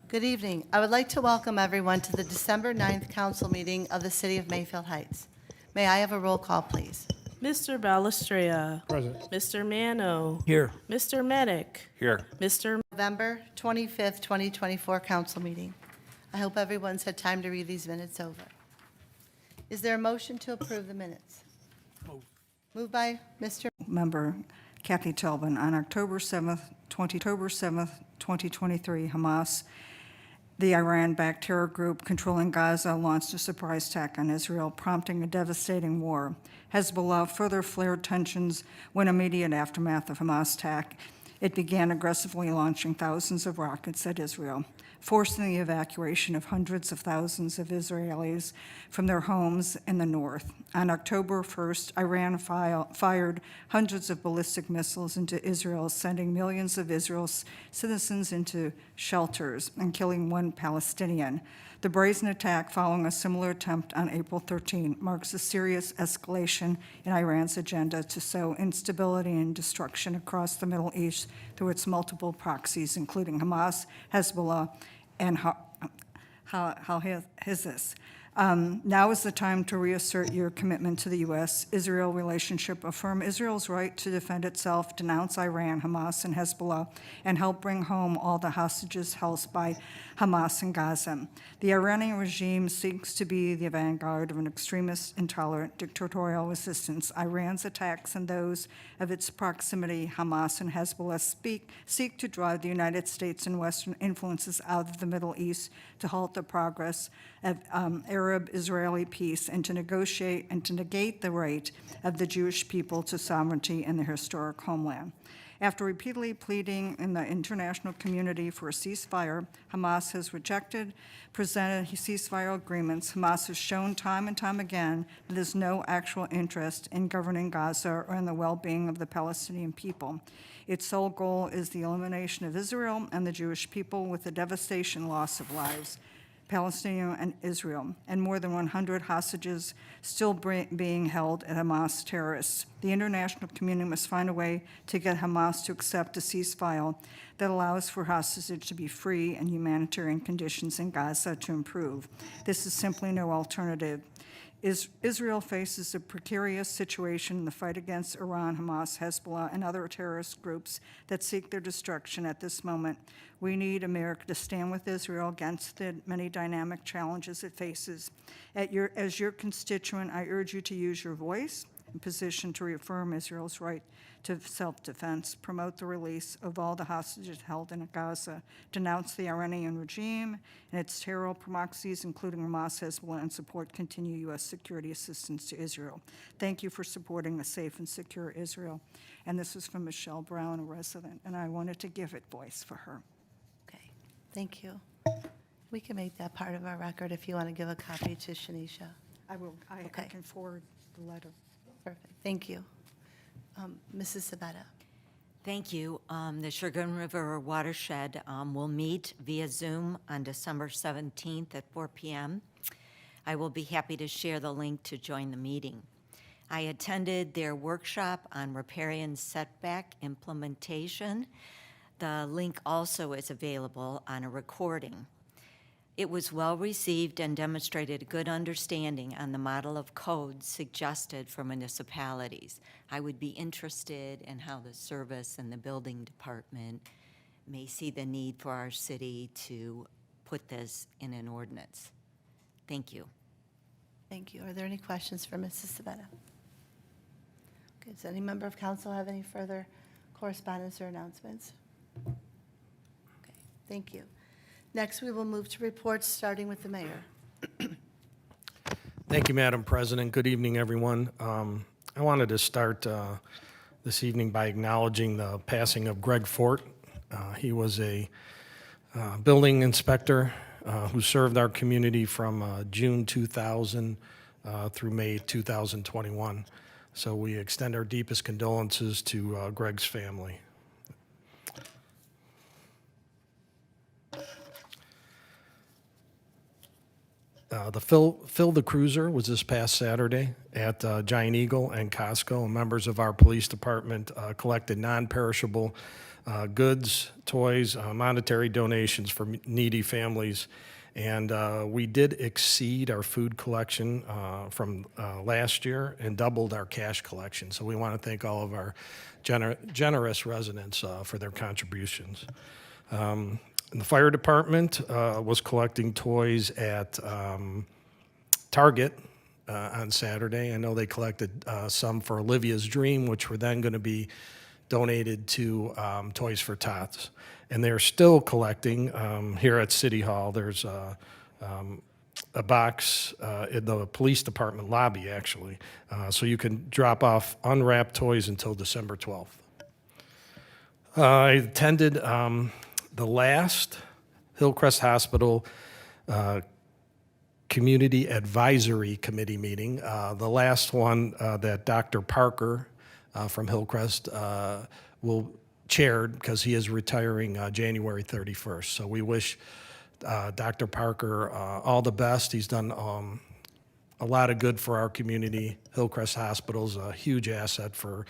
Good evening. I would like to welcome everyone to the December 9th council meeting of the City of Mayfield Heights. May I have a roll call, please? Mr. Balestrea. Present. Mr. Mano. Here. Mr. Medic. Here. Mr. November 25th, 2024 council meeting. I hope everyone's had time to read these minutes over. Is there a motion to approve the minutes? Moved by Mr. Member Kathy Tobin. On October 7th, 2023, Hamas, the Iran-backed terror group controlling Gaza, launched a surprise attack on Israel, prompting a devastating war. Hezbollah further flared tensions when immediate aftermath of Hamas' attack, it began aggressively launching thousands of rockets at Israel, forcing the evacuation of hundreds of thousands of Israelis from their homes in the north. On October 1st, Iran fired hundreds of ballistic missiles into Israel, sending millions of Israel's citizens into shelters and killing one Palestinian. The brazen attack, following a similar attempt on April 13, marks a serious escalation in Iran's agenda to sow instability and destruction across the Middle East through its multiple proxies, including Hamas, Hezbollah, and Hizbullah. Now is the time to reassert your commitment to the U.S.-Israel relationship, affirm Israel's right to defend itself, denounce Iran, Hamas, and Hezbollah, and help bring home all the hostages held by Hamas in Gaza. The Iranian regime seeks to be the vanguard of an extremist, intolerant, dictatorial resistance. Iran's attacks and those of its proximity, Hamas and Hezbollah, seek to drive the United States and Western influences out of the Middle East to halt the progress of Arab-Israeli peace and to negotiate and to negate the right of the Jewish people to sovereignty in their historic homeland. After repeatedly pleading in the international community for a ceasefire, Hamas has rejected presented ceasefire agreements. Hamas has shown time and time again that there's no actual interest in governing Gaza or in the well-being of the Palestinian people. Its sole goal is the elimination of Israel and the Jewish people with the devastation loss of lives, Palestinian and Israel, and more than 100 hostages still being held at Hamas terrorists. The international community must find a way to get Hamas to accept a ceasefire that allows for hostages to be free and humanitarian conditions in Gaza to improve. This is simply no alternative. Israel faces a precarious situation in the fight against Iran, Hamas, Hezbollah, and other terrorist groups that seek their destruction at this moment. We need America to stand with Israel against the many dynamic challenges it faces. As your constituent, I urge you to use your voice and position to reaffirm Israel's right to self-defense, promote the release of all the hostages held in Gaza, denounce the Iranian regime and its terror proxies, including Hamas, Hezbollah, and support continued U.S. security assistance to Israel. Thank you for supporting a safe and secure Israel. And this is from Michelle Brown, a resident, and I wanted to give it voice for her. Okay, thank you. We can make that part of our record if you want to give a copy to Shanisha. I will. I Okay. can forward the letter. Perfect, thank you. Mrs. Sabetta. Thank you. The Sugar River Watershed will meet via Zoom on December 17th at 4 p.m. I will be happy to share the link to join the meeting. I attended their workshop on riparian setback implementation. The link also is available on a recording. It was well received and demonstrated a good understanding on the model of codes suggested for municipalities. I would be interested in how the service and the building department may see the need for our city to put this in an ordinance. Thank you. Thank you. Are there any questions for Mrs. Sabetta? Okay, does any member of council have any further correspondence or announcements? Okay, thank you. Next, we will move to reports, starting with the mayor. Thank you, Madam President. Good evening, everyone. I wanted to start this evening by acknowledging the passing of Greg Fort. He was a building inspector who served our community from June 2000 through May 2021. So we extend our deepest condolences to Greg's family. The Phil the Cruiser was this past Saturday at Giant Eagle and Costco. Members of our police department collected non-perishable goods, toys, monetary donations for needy families. And we did exceed our food collection from last year and doubled our cash collection. So we want to thank all of our generous residents for their contributions. And the fire department was collecting toys at Target on Saturday. I know they collected some for Olivia's Dream, which were then going to be donated to Toys for Tots. And they're still collecting here at City Hall. There's a box in the police department lobby, actually. So you can drop off unwrapped toys until December 12th. I attended the last Hillcrest Hospital Community Advisory Committee meeting, the last one that Dr. Parker from Hillcrest will chaired because he is retiring January 31st. So we wish Dr. Parker all the best. He's done a lot of good for our community. Hillcrest Hospital is a huge asset for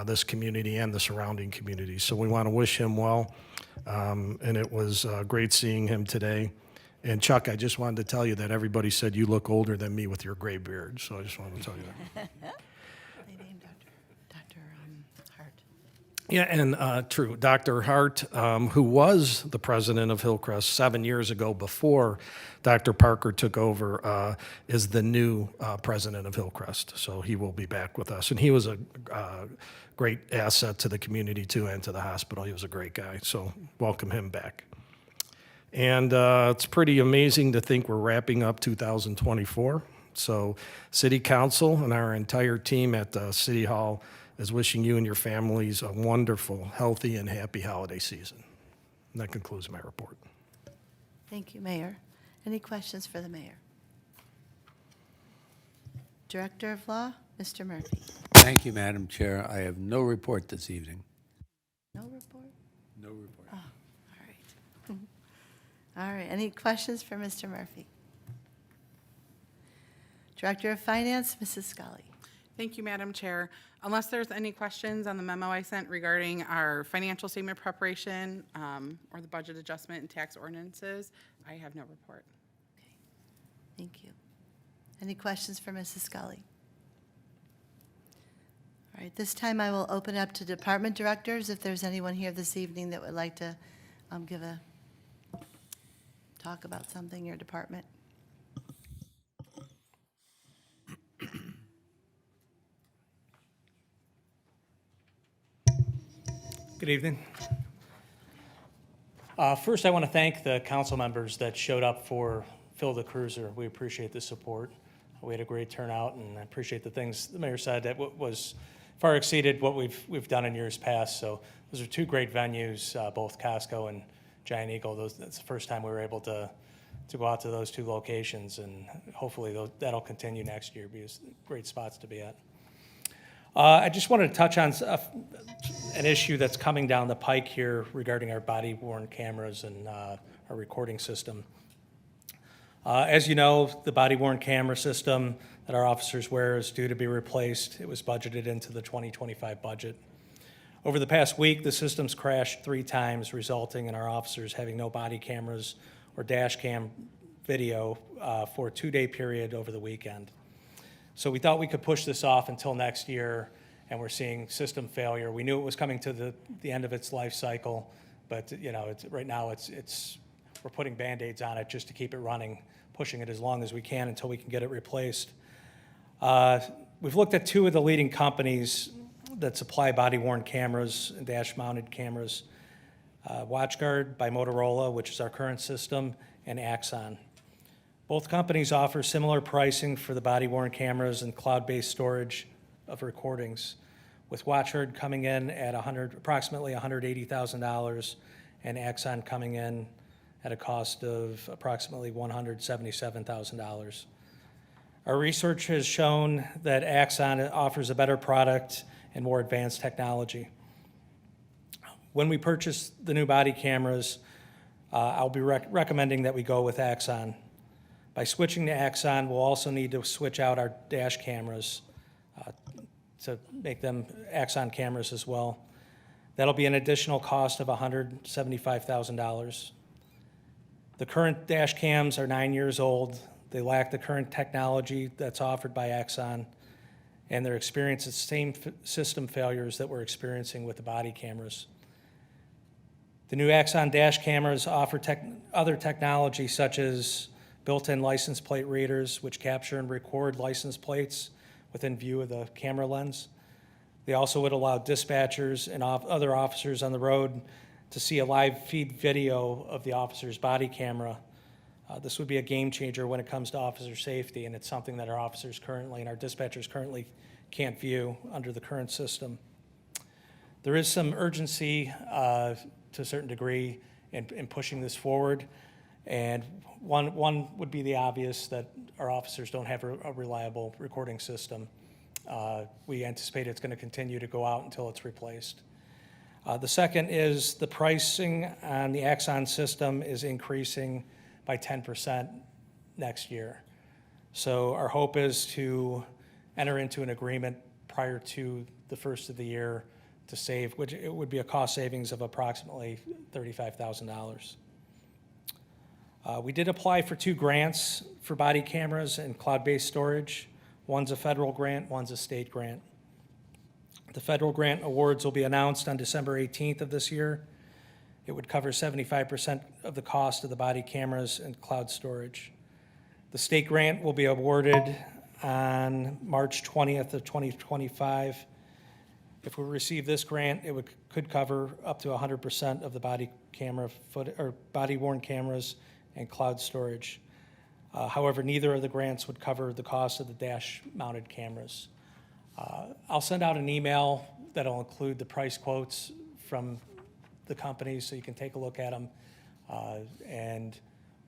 this community and the surrounding communities. So we want to wish him well. And it was great seeing him today. And Chuck, I just wanted to tell you that everybody said you look older than me with your gray beard. So I just wanted to tell you that. They named Dr. Hart. Yeah, and true. Dr. Hart, who was the president of Hillcrest 7 years ago before Dr. Parker took over, is the new president of Hillcrest. So he will be back with us. And he was a great asset to the community, too, and to the hospital. He was a great guy. So welcome him back. And it's pretty amazing to think we're wrapping up 2024. So City Council and our entire team at City Hall is wishing you and your families a wonderful, healthy, and happy holiday season. And that concludes my report. Thank you, Mayor. Any questions for the mayor? Director of Law, Mr. Murphy. Thank you, Madam Chair. I have no report this evening. No report? No report. All right. All right, any questions for Mr. Murphy? Director of Finance, Mrs. Scully. Thank you, Madam Chair. Unless there's any questions on the memo I sent regarding our financial statement preparation or the budget adjustment and tax ordinances, I have no report. Okay, thank you. Any questions for Mrs. Scully? All right, this time I will open up to department directors. If there's anyone here this evening that would like to talk about something in your department. Good evening. First, I want to thank the council members that showed up for Phil the Cruiser. We appreciate the support. We had a great turnout, and I appreciate the things the mayor said that was far exceeded what we've done in years past. So those are two great venues, both Costco and Giant Eagle. That's the first time we were able to go out to those two locations, and hopefully that'll continue next year because great spots to be at. I just wanted to touch on an issue that's coming down the pike here regarding our body-worn cameras and our recording system. As you know, the body-worn camera system that our officers wear is due to be replaced. It was budgeted into the 2025 budget. Over the past week, the system's crashed 3 times, resulting in our officers having no body cameras or dash cam video for a 2-day period over the weekend. So we thought we could push this off until next year, and we're seeing system failure. We knew it was coming to the end of its life cycle, but right now we're putting Band-Aids on it just to keep it running, pushing it as long as we can until we can get it replaced. We've looked at 2 of the leading companies that supply body-worn cameras and dash-mounted cameras, WatchGuard by Motorola, which is our current system, and Axon. Both companies offer similar pricing for the body-worn cameras and cloud-based storage of recordings, with WatchGuard coming in at approximately $180,000 and Axon coming in at a cost of approximately $177,000. Our research has shown that Axon offers a better product and more advanced technology. When we purchase the new body cameras, I'll be recommending that we go with Axon. By switching to Axon, we'll also need to switch out our dash cameras to make them Axon cameras as well. That'll be an additional cost of $175,000. The current dash cams are 9 years old. They lack the current technology that's offered by Axon, and they're experiencing the same system failures that we're experiencing with the body cameras. The new Axon dash cameras offer other technology such as built-in license plate readers, which capture and record license plates within view of the camera lens. They also would allow dispatchers and other officers on the road to see a live feed video of the officer's body camera. This would be a game changer when it comes to officer safety, and it's something that our officers currently and our dispatchers currently can't view under the current system. There is some urgency to a certain degree in pushing this forward, and one would be the obvious, that our officers don't have a reliable recording system. We anticipate it's going to continue to go out until it's replaced. The second is the pricing on the Axon system is increasing by 10% next year. So our hope is to enter into an agreement prior to the first of the year to save, which it would be a cost savings of approximately $35,000. We did apply for 2 grants for body cameras and cloud-based storage. One's a federal grant, one's a state grant. The federal grant awards will be announced on December 18th of this year. It would cover 75% of the cost of the body cameras and cloud storage. The state grant will be awarded on March 20th of 2025. If we receive this grant, it could cover up to 100% of the body camera body-worn cameras and cloud storage. However, neither of the grants would cover the cost of the dash-mounted cameras. I'll send out an email that'll include the price quotes from the companies so you can take a look at them. And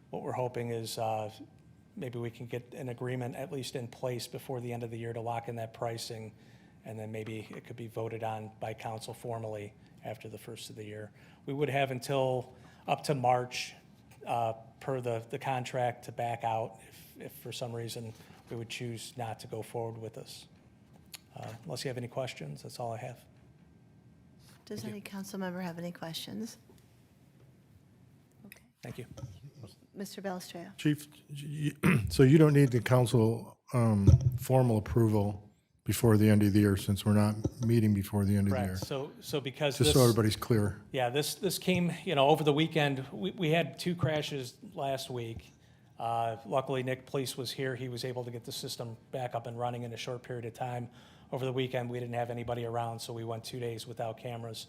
what we're hoping is maybe we can get an agreement at least in place before the end of the year to lock in that pricing, and then maybe it could be voted on by council formally after the first of the year. We would have until up to March per the contract to back out if for some reason we would choose not to go forward with this. Unless you have any questions, that's all I have. Does any council member have any questions? Okay. Thank you. Mr. Balestreo? Chief, so you don't need the council formal approval before the end of the year, since we're not meeting before the end of the year? Correct. So because Just so everybody's clear. Yeah, this came, over the weekend. We had 2 crashes last week. Luckily, Nick Police was here. He was able to get the system back up and running in a short period of time. Over the weekend, we didn't have anybody around, so we went 2 days without cameras.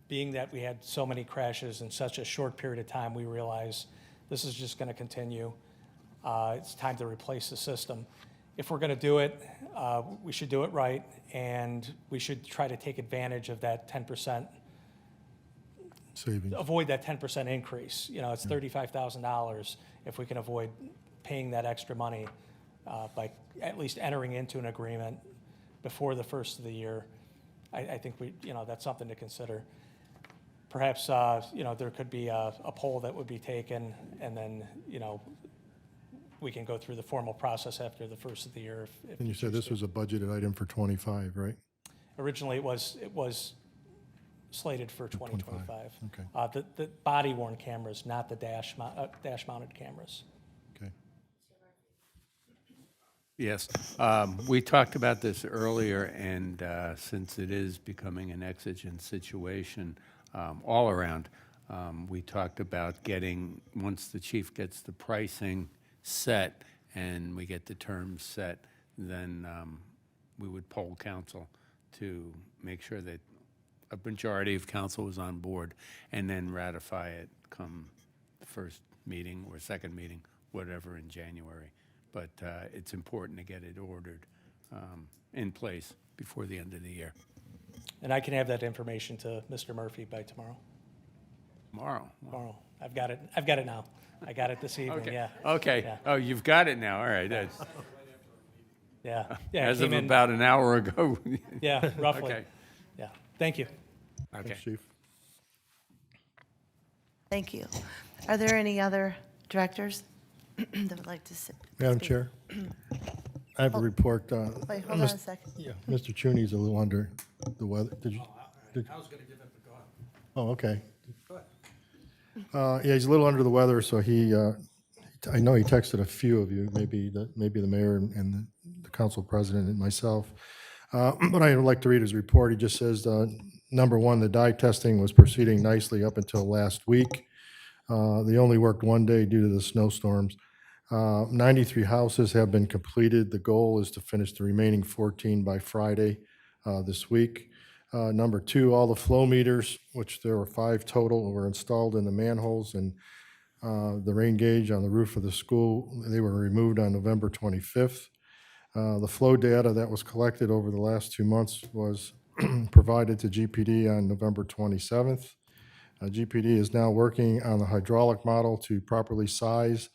Being that we had so many crashes in such a short period of time, we realized this is just going to continue. It's time to replace the system. If we're going to do it, we should do it right, and we should try to take advantage of that 10%, Savings. avoid that 10% increase. It's $35,000. If we can avoid paying that extra money by at least entering into an agreement before the first of the year, I think that's something to consider. Perhaps, there could be a poll that would be taken, and then, we can go through the formal process after the first of the year. If And you said this was a budgeted item for 25, right? Originally, it was slated for 2025. Okay. The body-worn cameras, not the dash-mounted cameras. Okay. Yes, we talked about this earlier, and since it is becoming an exigent situation all around, we talked about getting, once the chief gets the pricing set and we get the terms set, then we would poll council to make sure that a majority of council was on board, and then ratify it come the first meeting or second meeting, whatever, in January. But it's important to get it ordered in place before the end of the year. And I can have that information to Mr. Murphy by tomorrow. Tomorrow. I've got it now. I got it this evening, Okay. yeah. Okay. Yeah. Oh, you've got it now. All right. Yeah. Yeah. it As of came in- about an hour ago. Yeah, roughly. Okay. Yeah. Thank you. Okay. Thanks, Chief. Thank you. Are there any other directors? that would like to speak? Madam Chair, I have a report. Wait, hold on a second. Yeah, Mr. Cheney's a little under the weather. Did you? I was going to give it to God. Oh, okay. Yeah, he's a little under the weather, so I know he texted a few of you, maybe the mayor and the council president and myself. But I would like to read his report. He just says, number one, the dye testing was proceeding nicely up until last week. They only worked one day due to the snowstorms. 93 houses have been completed. The goal is to finish the remaining 14 by Friday this week. Number two, all the flow meters, which there were 5 total, were installed in the manholes, and the rain gauge on the roof of the school, they were removed on November 25th. The flow data that was collected over the last 2 months was provided to GPD on November 27th. GPD is now working on the hydraulic model to properly size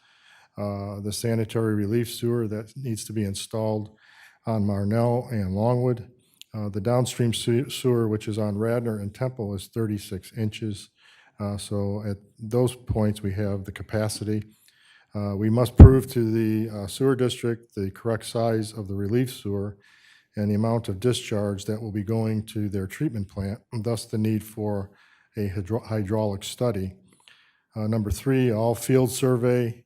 the sanitary relief sewer that needs to be installed on Marnell and Longwood. The downstream sewer, which is on Radnor and Temple, is 36 inches. So at those points, we have the capacity. We must prove to the sewer district the correct size of the relief sewer and the amount of discharge that will be going to their treatment plant, and thus the need for a hydraulic study. Number three, all field survey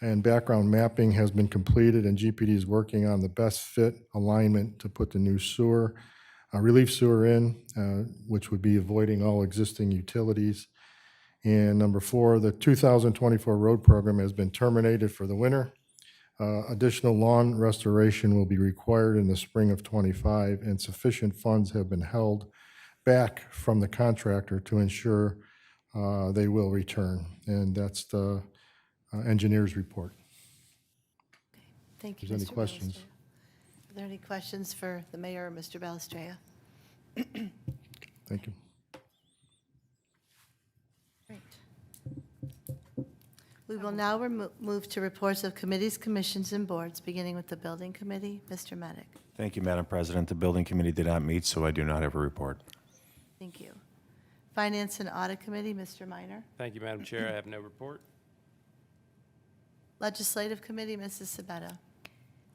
and background mapping has been completed, and GPD is working on the best fit alignment to put the new sewer, relief sewer in, which would be avoiding all existing utilities. And number four, the 2024 road program has been terminated for the winter. Additional lawn restoration will be required in the spring of '25, and sufficient funds have been held back from the contractor to ensure they will return. And that's the engineer's report. Thank you, If there's any Mr. questions. Balestria. Are there any questions for the mayor or Mr. Balestria? Thank you. Great. We will now move to reports of committees, commissions, and boards, beginning with the Building Committee. Mr. Medic. Thank you, Madam President. The Building Committee did not meet, so I do not have a report. Thank you. Finance and Audit Committee, Mr. Minor. Thank you, Madam Chair. I have no report. Legislative Committee, Mrs. Sabetta.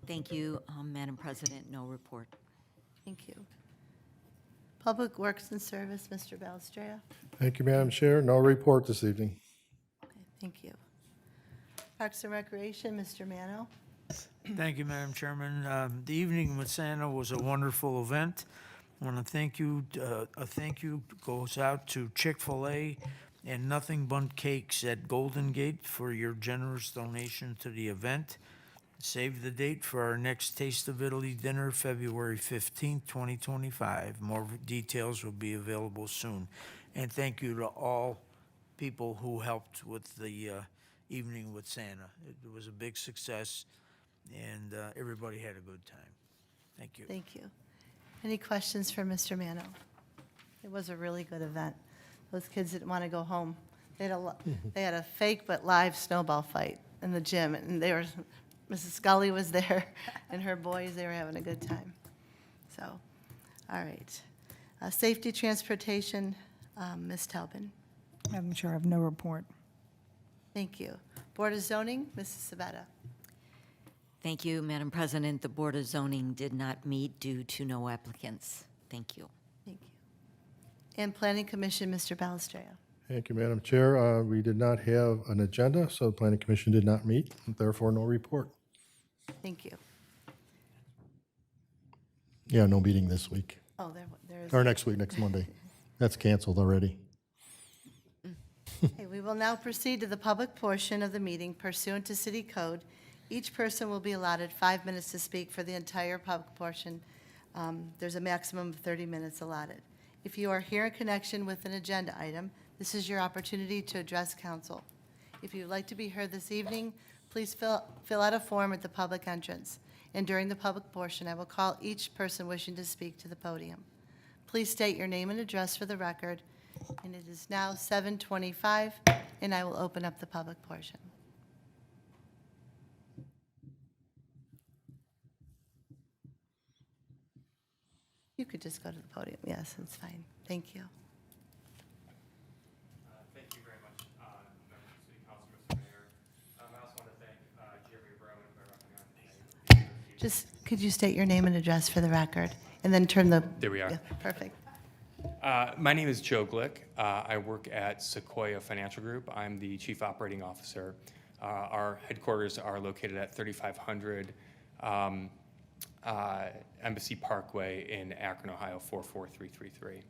Thank you, Madam President. No report. Thank you. Public Works and Service, Mr. Balestria. Thank you, Madam Chair. No report this evening. Okay, thank you. Parks and Recreation, Mr. Mano. Thank you, Madam Chairman. The Evening with Santa was a wonderful event. I want to thank you. A thank you goes out to Chick-fil-A and Nothing But Cakes at Golden Gate for your generous donation to the event. Save the date for our next Taste of Italy dinner, February 15th, 2025. More details will be available soon. And thank you to all people who helped with the Evening with Santa. It was a big success, and everybody had a good time. Thank you. Thank you. Any questions for Mr. Mano? It was a really good event. Those kids didn't want to go home. They had a fake but live snowball fight in the gym, and Mrs. Scully was there, and her boys, they were having a good time. So, all right. Safety Transportation, Ms. Taubin. Madam Chair, I have no report. Thank you. Board of Zoning, Mrs. Sabetta. Thank you, Madam President. The Board of Zoning did not meet due to no applicants. Thank you. Thank you. And Planning Commission, Mr. Balestria. Thank you, Madam Chair. We did not have an agenda, so the Planning Commission did not meet, and therefore no report. Thank you. Yeah, no meeting this week. Oh, there is. Or next week, next Monday. That's canceled already. Okay, we will now proceed to the public portion of the meeting pursuant to City Code. Each person will be allotted 5 minutes to speak for the entire public portion. There's a maximum of 30 minutes allotted. If you are here in connection with an agenda item, this is your opportunity to address council. If you would like to be heard this evening, please fill out a form at the public entrance. And during the public portion, I will call each person wishing to speak to the podium. Please state your name and address for the record. And it is now 7:25, and I will open up the public portion. You could just go to the podium. Yes, that's fine. Thank you. Thank you very much, Members of City Council, Mr. Mayor. I also want to thank Just, could you state your name and address for the record? And then turn the... There we are. Yeah, perfect. My name is Joe Glick. I work at Sequoia Financial Group. I'm the Chief Operating Officer. Our headquarters are located at 3500 Embassy Parkway in Akron, Ohio, 44333.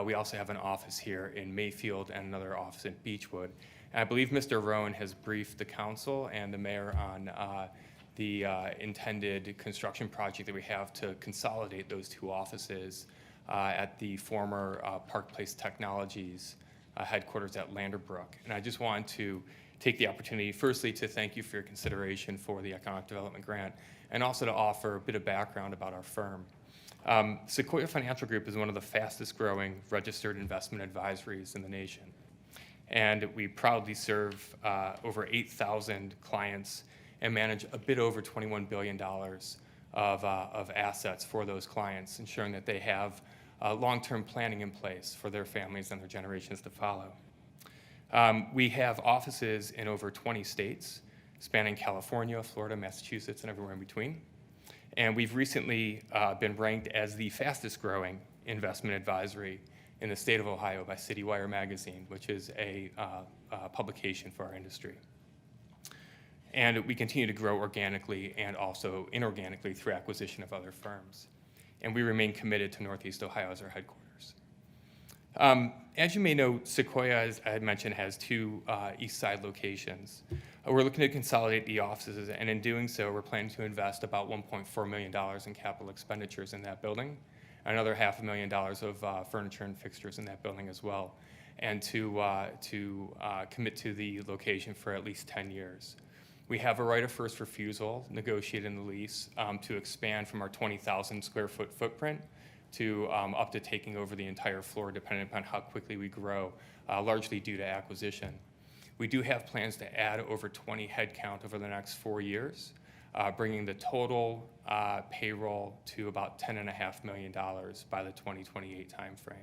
We also have an office here in Mayfield and another office in Beechwood. And I believe Mr. Rowan has briefed the council and the mayor on the intended construction project that we have to consolidate those two offices at the former Park Place Technologies headquarters at Landerbrook. And I just want to take the opportunity, firstly, to thank you for your consideration for the Economic Development Grant, and also to offer a bit of background about our firm. Sequoia Financial Group is one of the fastest growing registered investment advisories in the nation. And we proudly serve over 8,000 clients and manage a bit over $21 billion of assets for those clients, ensuring that they have long-term planning in place for their families and their generations to follow. We have offices in over 20 states, spanning California, Florida, Massachusetts, and everywhere in between. And we've recently been ranked as the fastest growing investment advisory in the state of Ohio by CityWire magazine, which is a publication for our industry. And we continue to grow organically and also inorganically through acquisition of other firms. And we remain committed to Northeast Ohio as our headquarters. As you may know, Sequoia, as I had mentioned, has two East Side locations. We're looking to consolidate the offices, and in doing so, we're planning to invest about $1.4 million in capital expenditures in that building, another $500,000 of furniture and fixtures in that building as well, and to commit to the location for at least 10 years. We have a right of first refusal negotiated in the lease to expand from our 20,000 square foot footprint to up to taking over the entire floor, depending upon how quickly we grow, largely due to acquisition. We do have plans to add over 20 headcount over the next 4 years, bringing the total payroll to about $10.5 million by the 2028 timeframe.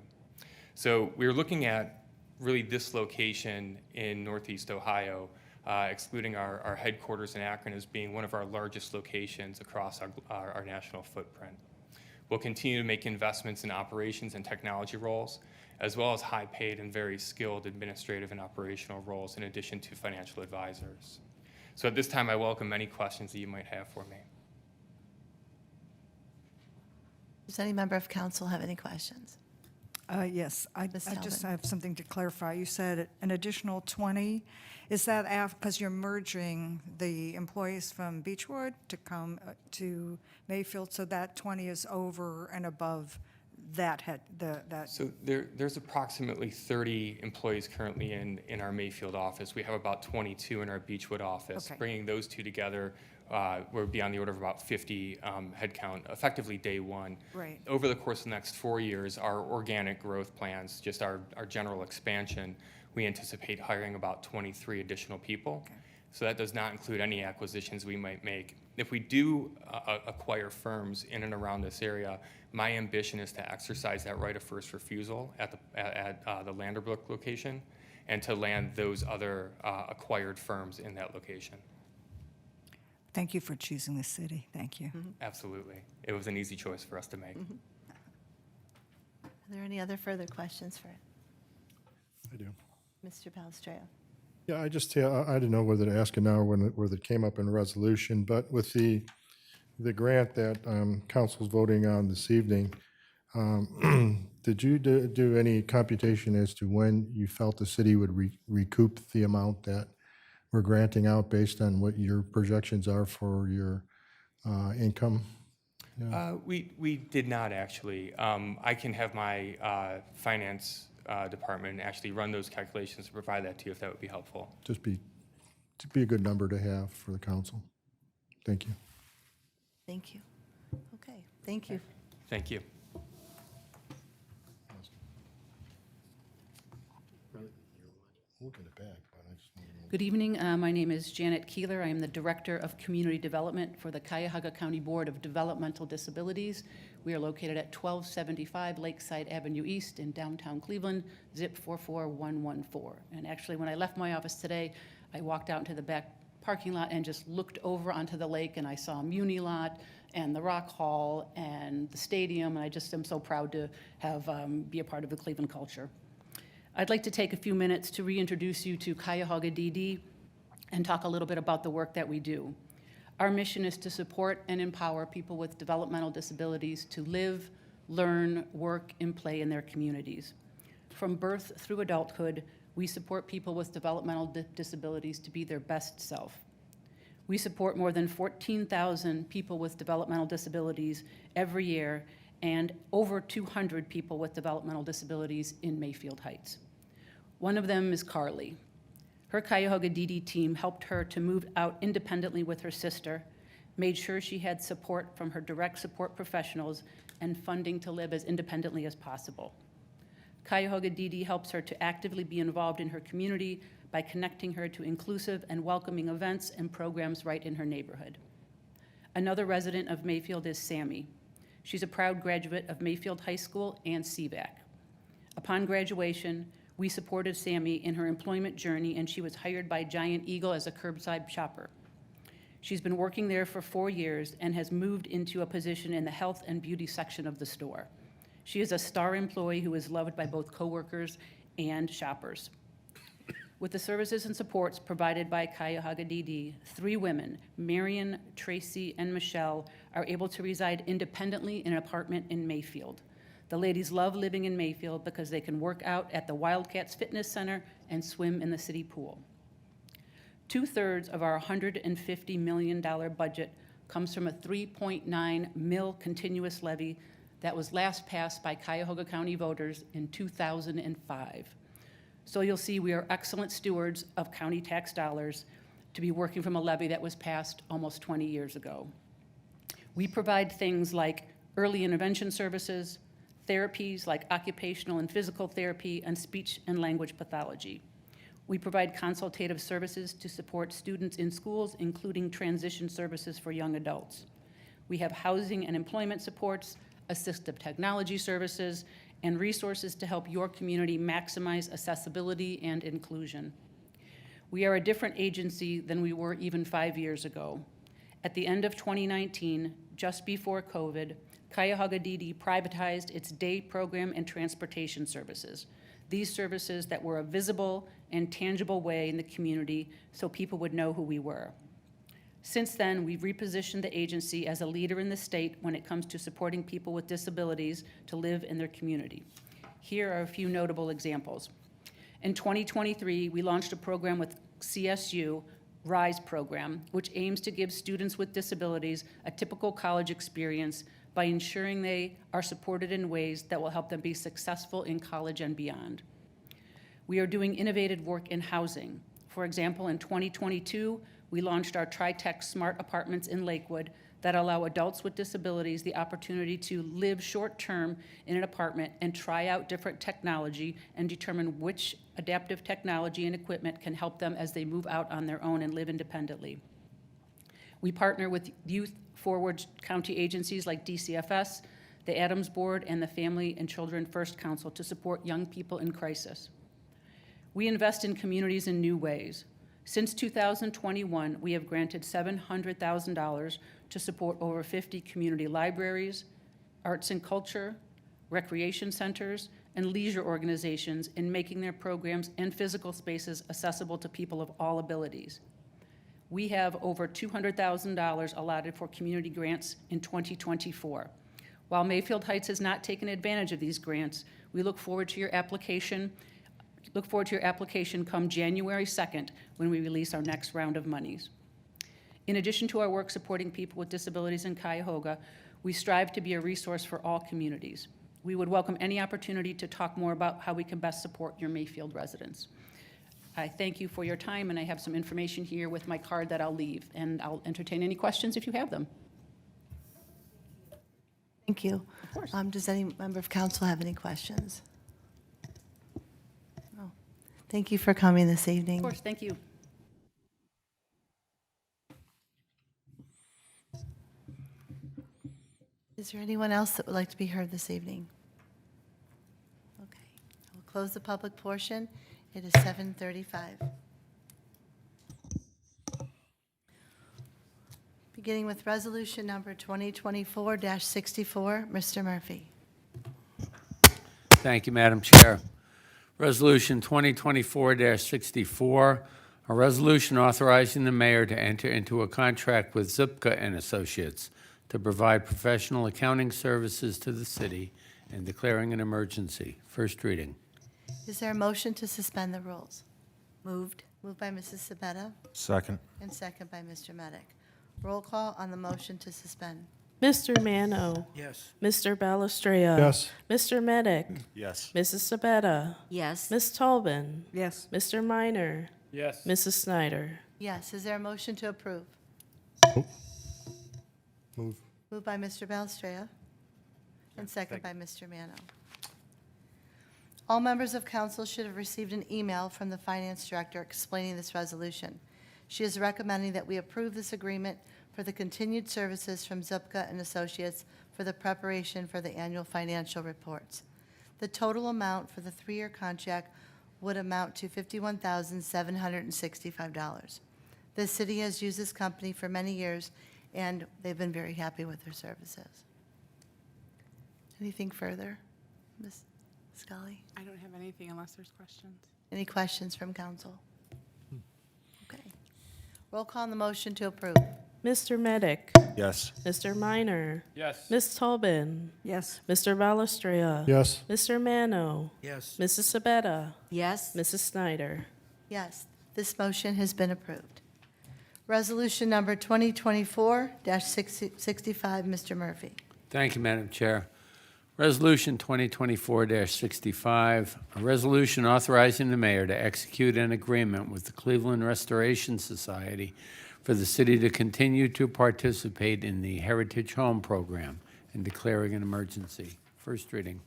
So we're looking at really this location in Northeast Ohio, excluding our headquarters in Akron, as being one of our largest locations across our national footprint. We'll continue to make investments in operations and technology roles, as well as high-paid and very skilled administrative and operational roles, in addition to financial advisors. So at this time, I welcome any questions that you might have for me. Does any member of council have any questions? Yes, I Ms. just Talbot. have something to clarify. You said an additional 20. Is that because you're merging the employees from Beechwood to come to Mayfield, so that 20 is over and above that So there's approximately 30 employees currently in our Mayfield office. We have about 22 in our Beechwood office. Okay. Bringing those two together, we'll be on the order of about 50 headcount, effectively day one. Right. Over the course of the next 4 years, our organic growth plans, just our general expansion, we anticipate hiring about 23 additional people. Okay. So that does not include any acquisitions we might make. If we do acquire firms in and around this area, my ambition is to exercise that right of first refusal at the Landerbrook location and to land those other acquired firms in that location. Thank you for choosing the city. Thank you. Absolutely. It was an easy choice for us to make. Are there any other further questions for I do. Mr. Balestrea? Yeah, I didn't know whether to ask it now or whether it came up in a resolution, but with the grant that council's voting on this evening, did you do any computation as to when you felt the city would recoup the amount that we're granting out based on what your projections are for your income? We did not actually. I can have my finance department actually run those calculations and provide that to you if that would be helpful. To be a good number to have for the council. Thank you. Thank you. Okay, thank you. Thank you. We'll get it back, but I just need to move. Good evening. My name is Janet Keeler. I am the Director of Community Development for the Cuyahoga County Board of Developmental Disabilities. We are located at 1275 Lakeside Avenue East in downtown Cleveland, zip 44114. And actually, when I left my office today, I walked out into the back parking lot and just looked over onto the lake, and I saw Muni Lot and the Rock Hall and the stadium, and I just am so proud to have be a part of the Cleveland culture. I'd like to take a few minutes to reintroduce you to Cuyahoga DD and talk a little bit about the work that we do. Our mission is to support and empower people with developmental disabilities to live, learn, work, and play in their communities. From birth through adulthood, we support people with developmental disabilities to be their best self. We support more than 14,000 people with developmental disabilities every year and over 200 people with developmental disabilities in Mayfield Heights. One of them is Carly. Her Cuyahoga DD team helped her to move out independently with her sister, made sure she had support from her direct support professionals, and funding to live as independently as possible. Cuyahoga DD helps her to actively be involved in her community by connecting her to inclusive and welcoming events and programs right in her neighborhood. Another resident of Mayfield is Sammy. She's a proud graduate of Mayfield High School and CVAC. Upon graduation, we supported Sammy in her employment journey, and she was hired by Giant Eagle as a curbside shopper. She's been working there for 4 years and has moved into a position in the health and beauty section of the store. She is a star employee who is loved by both coworkers and shoppers. With the services and supports provided by Cuyahoga DD, 3 women, Marion, Tracy, and Michelle, are able to reside independently in an apartment in Mayfield. The ladies love living in Mayfield because they can work out at the Wildcats Fitness Center and swim in the city pool. 2/3 of our $150 million budget comes from a $3.9 mil continuous levy that was last passed by Cuyahoga County voters in 2005. So you'll see we are excellent stewards of county tax dollars to be working from a levy that was passed almost 20 years ago. We provide things like early intervention services, therapies like occupational and physical therapy, and speech and language pathology. We provide consultative services to support students in schools, including transition services for young adults. We have housing and employment supports, assistive technology services, and resources to help your community maximize accessibility and inclusion. We are a different agency than we were even 5 years ago. At the end of 2019, just before COVID, Cuyahoga DD privatized its day program and transportation services. These services that were a visible and tangible way in the community so people would know who we were. Since then, we've repositioned the agency as a leader in the state when it comes to supporting people with disabilities to live in their community. Here are a few notable examples. In 2023, we launched a program with CSU, RISE program, which aims to give students with disabilities a typical college experience by ensuring they are supported in ways that will help them be successful in college and beyond. We are doing innovative work in housing. For example, in 2022, we launched our TriTech Smart Apartments in Lakewood that allow adults with disabilities the opportunity to live short-term in an apartment and try out different technology and determine which adaptive technology and equipment can help them as they move out on their own and live independently. We partner with youth-forward county agencies like DCFS, the Adams Board, and the Family and Children First Council to support young people in crisis. We invest in communities in new ways. Since 2021, we have granted $700,000 to support over 50 community libraries, arts and culture, recreation centers, and leisure organizations in making their programs and physical spaces accessible to people of all abilities. We have over $200,000 allotted for community grants in 2024. While Mayfield Heights has not taken advantage of these grants, we look forward to your application come January 2nd when we release our next round of monies. In addition to our work supporting people with disabilities in Cuyahoga, we strive to be a resource for all communities. We would welcome any opportunity to talk more about how we can best support your Mayfield residents. I thank you for your time, and I have some information here with my card that I'll leave, and I'll entertain any questions if you have them. Thank you. Of course. Does any member of council have any questions? No. Thank you for coming this evening. Of course, thank you. Is there anyone else that would like to be heard this evening? Okay, we'll close the public portion. It is 7:35. beginning with resolution number 2024-64. Mr. Murphy. Thank you, Madam Chair. Resolution 2024-64, a resolution authorizing the mayor to enter into a contract with Zipka and Associates to provide professional accounting services to the city and declaring an emergency. First reading. Is there a motion to suspend the rules? Moved. Moved by Mrs. Sabetta Second. and second by Mr. Medic. Roll call on the motion to suspend. Mr. Mano. Yes. Mr. Balestria. Yes. Mr. Medic. Yes. Mrs. Sabetta. Yes. Ms. Tolbin. Yes. Mr. Minor. Yes. Mrs. Snyder. Yes. Is there a motion to approve? Move. Moved by Mr. Balestria and second by Mr. Mano. All members of council should have received an email from the finance director explaining this resolution. She is recommending that we approve this agreement for the continued services from Zupka and Associates for the preparation for the annual financial reports. The total amount for the 3-year contract would amount to $51,765. The city has used this company for many years, and they've been very happy with their services. Anything further, Ms. Scully? I don't have anything unless there's questions. Any questions from council? Okay. Roll call on the motion to approve. Mr. Medic. Yes. Mr. Minor. Yes. Ms. Tolbin. Yes. Mr. Balestria. Yes. Mr. Mano. Yes. Mrs. Sabetta. Yes. Mrs. Snyder. Yes, this motion has been approved. Resolution number 2024-65, Mr. Murphy. Thank you, Madam Chair. Resolution 2024-65, a resolution authorizing the mayor to execute an agreement with the Cleveland Restoration Society for the city to continue to participate in the Heritage Home Program and declaring an emergency. First reading.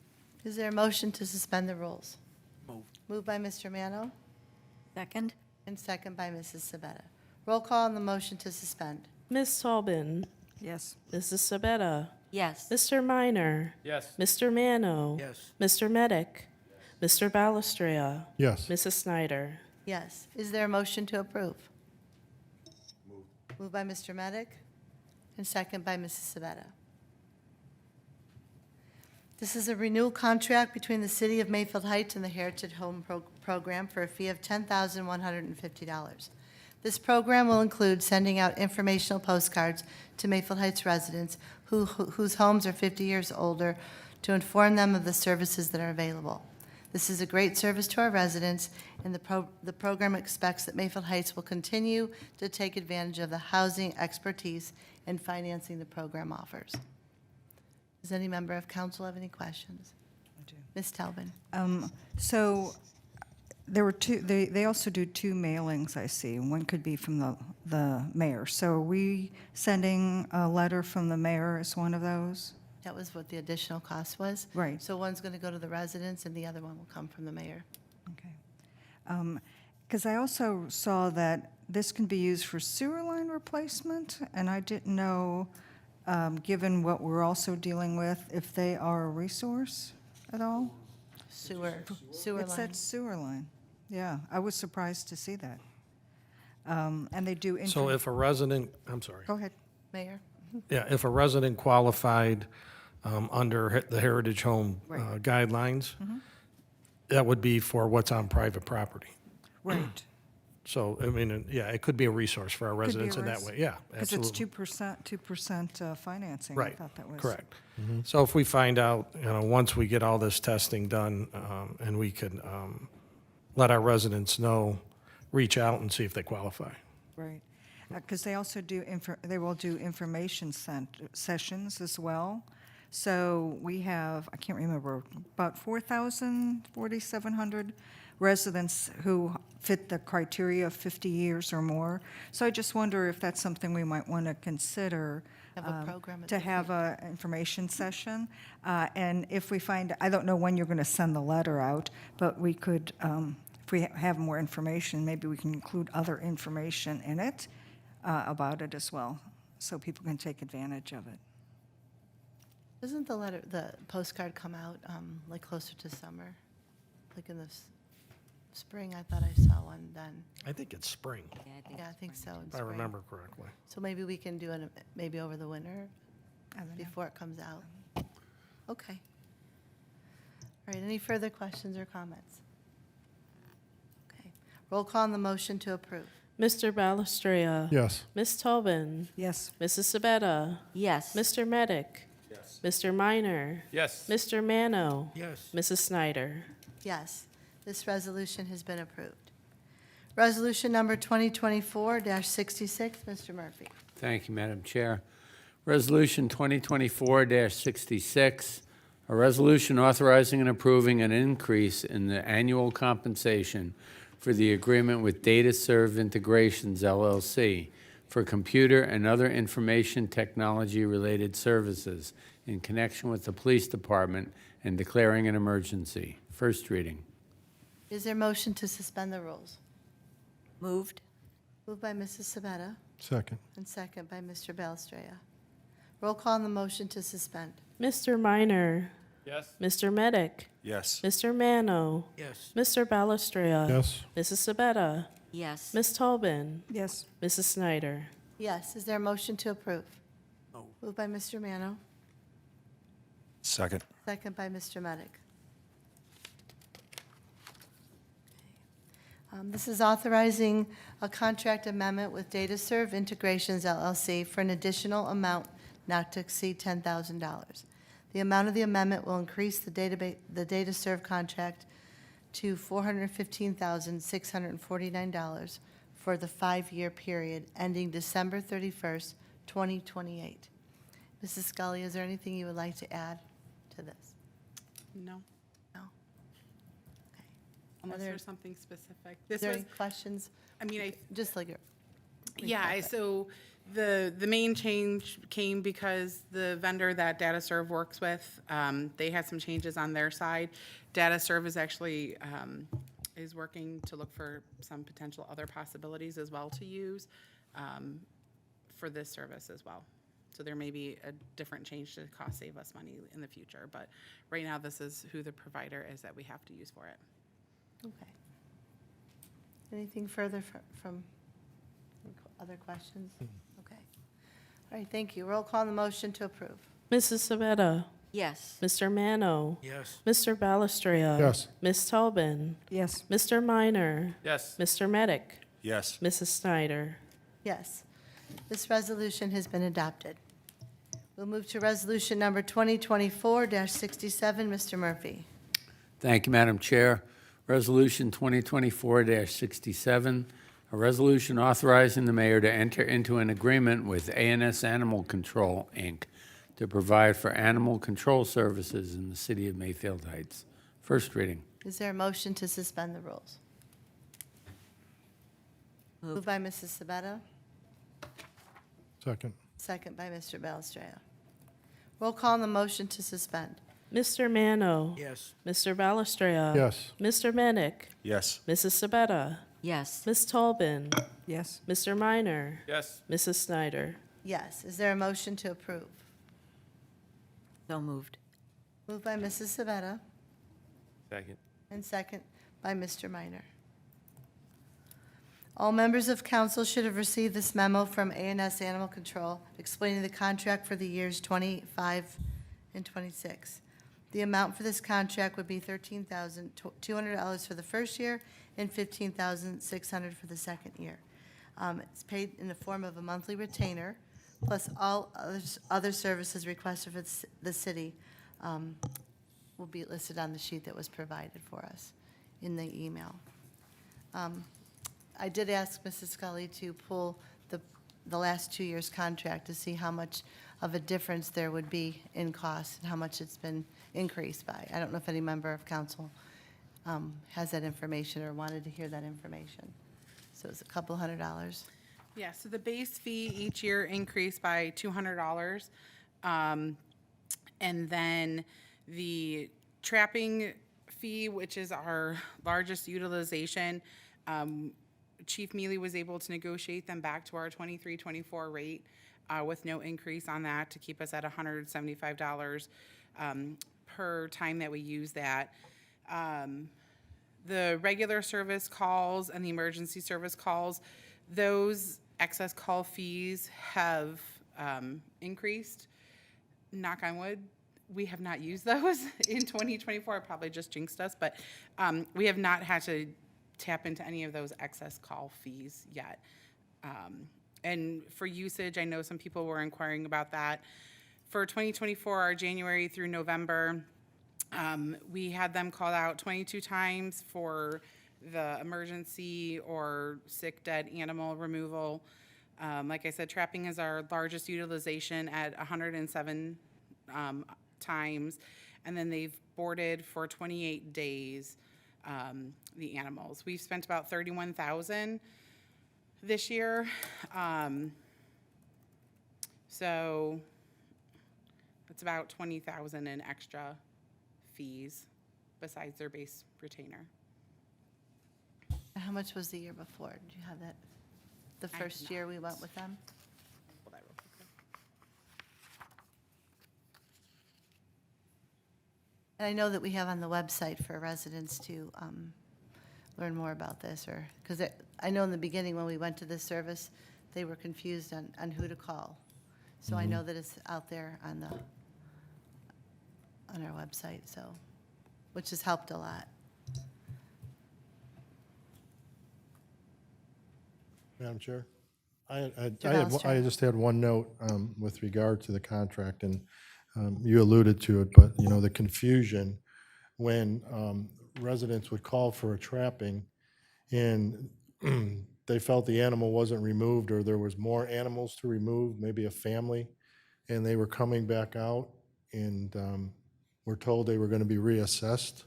Is there a motion to suspend the rules? Moved. Moved by Mr. Mano Second. and second by Mrs. Sabetta. Roll call on the motion to suspend. Ms. Tolbin. Yes. Mrs. Sabetta. Yes. Mr. Minor. Yes. Mr. Mano. Yes. Mr. Medic. Mr. Balestria. Yes. Mrs. Snyder. Yes. Is there a motion to approve? Moved by Mr. Medic and second by Mrs. Sabetta. This is a renewal contract between the City of Mayfield Heights and the Heritage Home Program for a fee of $10,150. This program will include sending out informational postcards to Mayfield Heights residents whose homes are 50 years older to inform them of the services that are available. This is a great service to our residents, and the program expects that Mayfield Heights will continue to take advantage of the housing expertise and financing the program offers. Does any member of council have any questions? I do. Ms. Talbin? So there were two, they also do 2 mailings, I see. One could be from the mayor. So are we sending a letter from the mayor as one of those? That was what the additional cost was? Right. So one's going to go to the residents, and the other one will come from the mayor. Okay. Because I also saw that this can be used for sewer line replacement, and I didn't know, given what we're also dealing with, if they are a resource at all? Sewer It line. said sewer line. Yeah, I was surprised to see that. And they do. So if a resident, I'm sorry. Go ahead. Mayor? Yeah, if a resident qualified under the Heritage Home Right. guidelines, that would be for what's on private property. Right. So, I mean, yeah, it could be a resource for our Could be residents a in that res- way, yeah, Because it's absolutely. 2% financing. I Right, thought that was. correct. So if we find out, once we get all this testing done, and we could let our residents know, reach out and see if they qualify. Right. Because they also do, they will do information sessions as well. So we have, I can't remember, about 4,700 residents who fit the criteria of 50 years or more. So I just wonder if that's something we might want to consider. Have a program at To the have a information session. And if we find, I don't know when you're going to send the letter out, but we could, if we have more information, maybe we can include other information in it about it as well, so people can take advantage of it. Doesn't the postcard come out like closer to summer? Like in this, spring, I thought I saw one done. I think it's spring, Yeah, I think so, in if I spring. remember correctly. So maybe we can do it maybe over the winter before it comes out. Okay. All right, any further questions or comments? Okay. Roll call on the motion to approve. Mr. Balestria. Yes. Ms. Tobin. Yes. Mrs. Sabetta. Yes. Mr. Medic. Yes. Mr. Minor. Yes. Mr. Mano. Yes. Mrs. Snyder. Yes, this resolution has been approved. Resolution number 2024-66, Mr. Murphy. Thank you, Madam Chair. Resolution 2024-66, a resolution authorizing and approving an increase in the annual compensation for the agreement with DataServe Integrations LLC for computer and other information technology-related services in connection with the police department and declaring an emergency. First reading. Is there a motion to suspend the rules? Moved. Moved by Mrs. Sabetta Second. and second by Mr. Balestria. Roll call on the motion to suspend. Mr. Minor. Yes. Mr. Medic. Yes. Mr. Mano. Yes. Mr. Balestria. Yes. Mrs. Sabetta. Yes. Ms. Tobin. Yes. Mrs. Snyder. Yes, is there a motion to approve? No. Moved by Mr. Mano, Second. second by Mr. Medic. This is authorizing a contract amendment with DataServe Integrations LLC for an additional amount not to exceed $10,000. The amount of the amendment will increase the DataServe contract to $415,649 for the 5-year period ending December 31st, 2028. Mrs. Scully, is there anything you would like to add to this? No, No? Okay. unless there- there's something specific. Is This there was, any questions? I mean, Just like your. yeah, so the main change came because the vendor that DataServe works with, they had some changes on their side. DataServe is actually, is working to look for some potential other possibilities as well to use for this service as well. So there may be a different change to cost save us money in the future, but right now this is who the provider is that we have to use for it. Okay. Anything further from other questions? Okay. All right, thank you. Roll call on the motion to approve. Mrs. Sabetta. Yes. Mr. Mano. Yes. Mr. Balestria. Yes. Ms. Tobin. Yes. Mr. Minor. Yes. Mr. Medic. Yes. Mrs. Snyder. Yes, this resolution has been adopted. We'll move to resolution number 2024-67. Mr. Murphy. Thank you, Madam Chair. Resolution 2024-67, a resolution authorizing the mayor to enter into an agreement with A&S Animal Control, Inc., to provide for animal control services in the city of Mayfield Heights. First reading. Is there a motion to suspend the rules? Moved by Mrs. Sabetta, Second. second by Mr. Balestria. Roll call on the motion to suspend. Mr. Mano. Yes. Mr. Balestria. Yes. Mr. Medic. Yes. Mrs. Sabetta. Yes. Ms. Tobin. Yes. Mr. Minor. Yes. Mrs. Snyder. Yes, is there a motion to approve? So moved. Moved by Mrs. Sabetta Second. and second by Mr. Minor. All members of council should have received this memo from A&S Animal Control explaining the contract for the years 25 and 26. The amount for this contract would be $13,200 for the first year and $15,600 for the second year. It's paid in the form of a monthly retainer, plus all other services requested for the city will be listed on the sheet that was provided for us in the email. I did ask Mrs. Scully to pull the last 2 years' contract to see how much of a difference there would be in cost and how much it's been increased by. I don't know if any member of council has that information or wanted to hear that information. So it's a couple $100. Yeah, so the base fee each year increased by $200. And then the trapping fee, which is our largest utilization, Chief Mealy was able to negotiate them back to our 23-24 rate with no increase on that to keep us at $175 per time that we use that. The regular service calls and the emergency service calls, those excess call fees have increased. Knock on wood, we have not used those in 2024. I probably just jinxed us, but we have not had to tap into any of those excess call fees yet. And for usage, I know some people were inquiring about that. For 2024, our January through November, we had them called out 22 times for the emergency or sick, dead animal removal. Like I said, trapping is our largest utilization at 107 times. And then they've boarded for 28 days the animals. We've spent about $31,000 this year. So it's about $20,000 in extra fees besides their base retainer. How much was the year before? Do you have that? The I first do year not. we went with them? Pull that real quick. And I know that we have on the website for residents to learn more about this, or, because I know in the beginning when we went to this service, they were confused on who to call. So I know that it's out there on our website, so, which has helped a lot. Madam Chair? I Mr. Ballister. just had one note with regard to the contract, and you alluded to it, but, you know, the confusion when residents would call for a trapping and they felt the animal wasn't removed, or there was more animals to remove, maybe a family, and they were coming back out and were told they were going to be reassessed.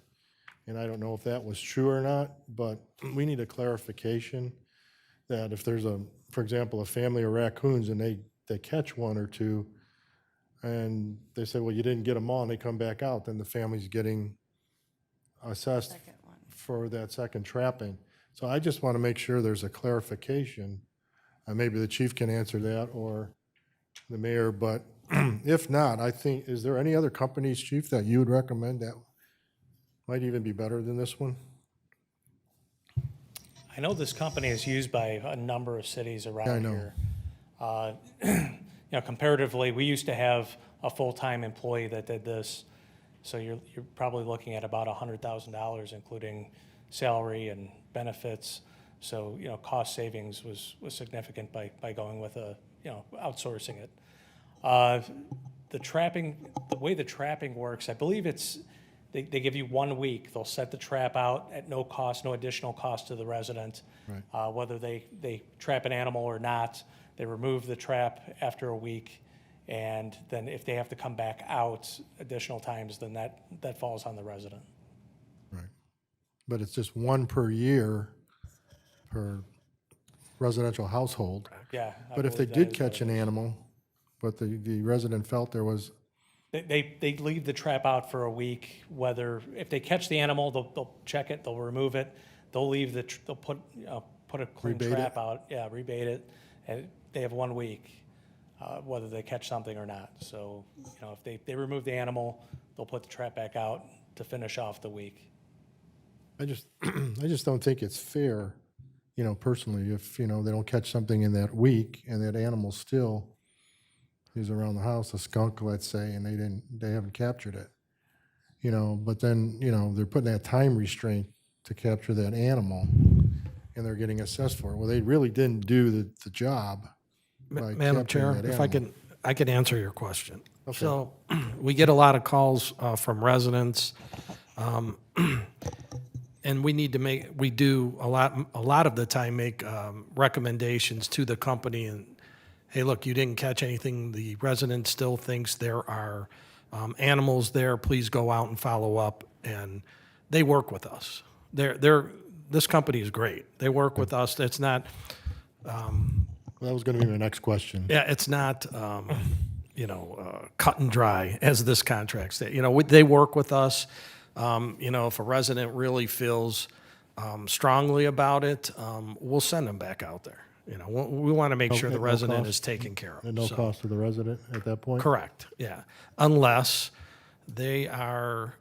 And I don't know if that was true or not, but we need a clarification that if there's for example, a family of raccoons and they catch one or two and they say, well, you didn't get them all, and they come back out, then the family's getting assessed Second one. for that second trapping. So I just want to make sure there's a clarification. Maybe the chief can answer that, or the mayor, but if not, I think, is there any other companies, chief, that you would recommend that might even be better than this one? I know this company is used by a number of cities I around know. here. You know, comparatively, we used to have a full-time employee that did this, so you're probably looking at about $100,000, including salary and benefits. So, you know, cost savings was significant by going with outsourcing it. The way the trapping works, I believe they give you 1 week. They'll set the trap out at no cost, no additional cost to the resident. Right. Whether they trap an animal or not, they remove the trap after a week. And then if they have to come back out additional times, then that falls on the resident. Right. But it's just one per year per residential household. Yeah. I But if they believe that did is what catch it an is. animal, but the resident felt there was, They leave the trap out for a week, if they catch the animal, they'll check it, they'll remove it, they'll put a clean Rebait trap it? out, rebait it, and they have 1 week, whether they catch something or not. So, you know, if they remove the animal, they'll put the trap back out to finish off the week. I just don't think it's fair, you know, personally, if, you know, they don't catch something in that week and that animal still is around the house, a skunk, let's say, and they haven't captured it. You know, but then, you know, they're putting that time restraint to capture that animal and they're getting assessed for it. Well, they really didn't do the job by Madam capturing Chair, that if animal. I could answer your question. Okay. So we get a lot of calls from residents, and we do a lot of the time make recommendations to the company and, hey, look, you didn't catch anything. The resident still thinks there are animals there. Please go out and follow up. And they work with us. This company is great. They work with us. It's not. That was going to be my next question. Yeah, it's not, cut and dry as this contract states. You know, they work with us. You know, if a resident really feels strongly about it, we'll send them back out there. You know, we want to make sure the no resident cost? is taken care of. At no So- cost to the resident at that point? Correct, yeah. Unless they are,